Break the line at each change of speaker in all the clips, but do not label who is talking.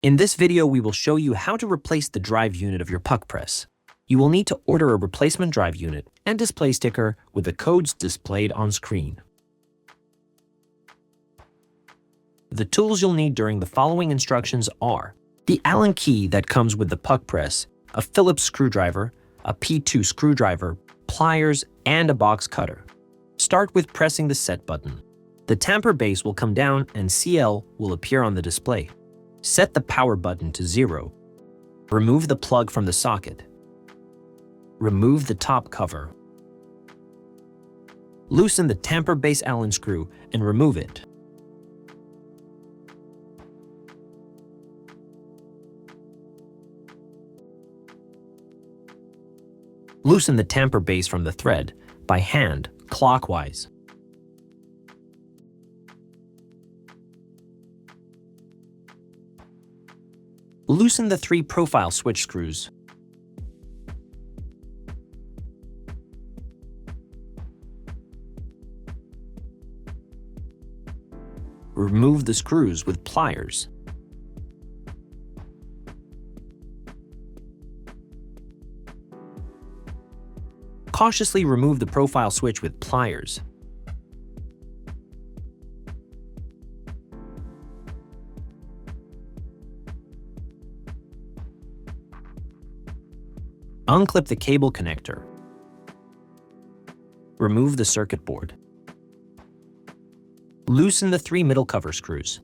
In this video, we will show you how to replace the drive unit of your PUQ press. You will need to order a replacement drive unit and display sticker with the codes displayed on screen. The tools you'll need during the following instructions are the Allen key that comes with the PUQ press, a Phillips screwdriver, a P2 screwdriver, pliers, and a box cutter. Start with pressing the set button. The tamper base will come down and CL will appear on the display. Set the power button to 0. Remove the plug from the socket. Remove the top cover. Loosen the tamper base Allen screw and remove it. Loosen the tamper base from the thread by hand, clockwise. Loosen the 3 profile switch screws. Remove the screws with pliers. Cautiously remove the profile switch with pliers. Unclip the cable connector. Remove the circuit board. Loosen the 3 middle cover screws.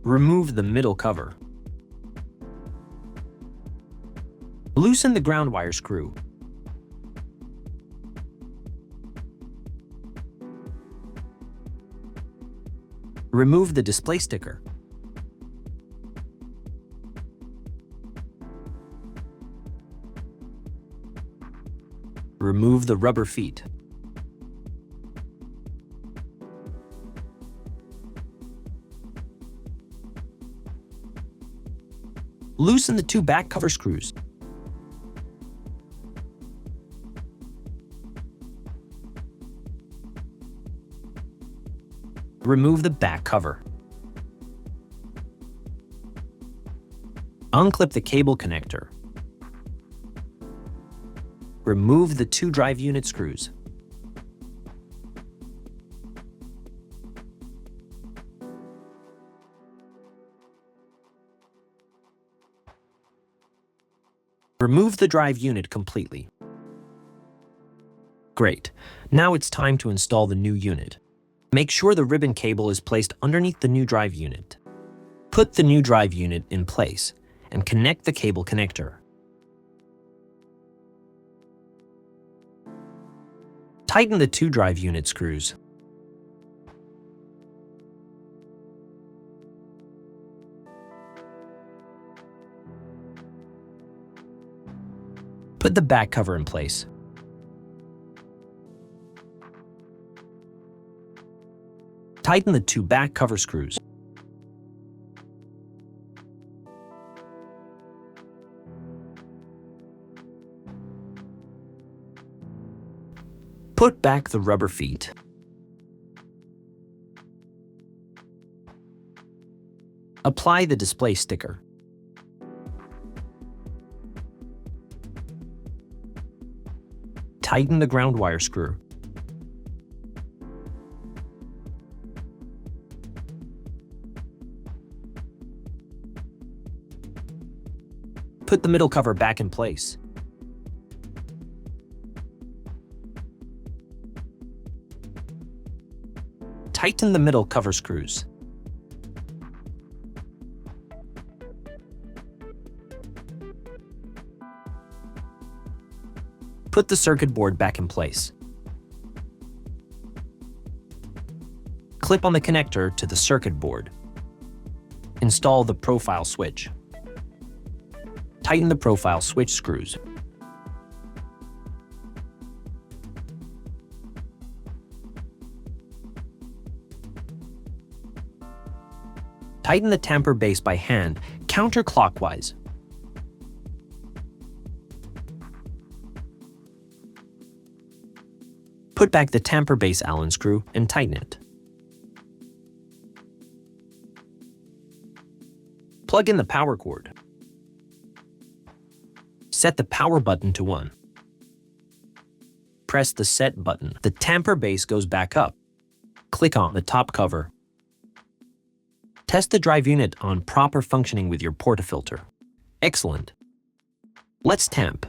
Remove the middle cover. Loosen the ground wire screw. Remove the display sticker. Remove the rubber feet. Loosen the 2 back cover screws. Remove the back cover. Unclip the cable connector. Remove the 2 drive unit screws. Remove the drive unit completely. Great. Now it's time to install the new unit. Make sure the ribbon cable is placed underneath the new drive unit. Put the new drive unit in place and connect the cable connector. Tighten the 2 drive unit screws. Put the back cover in place. Tighten the 2 back cover screws. Put back the rubber feet. Apply the display sticker. Tighten the ground wire screw. Put the middle cover back in place. Tighten the middle cover screws. Put the circuit board back in place. Clip on the connector to the circuit board. Install the profile switch. Tighten the profile switch screws. Tighten the tamper base by hand, counterclockwise. Put back the tamper base Allen screw and tighten it. Plug in the power cord. Set the power button to 1. Press the set button. The tamper base goes back up. Click on the top cover. Test the drive unit on proper functioning with your portafilter. Excellent. Let's temp.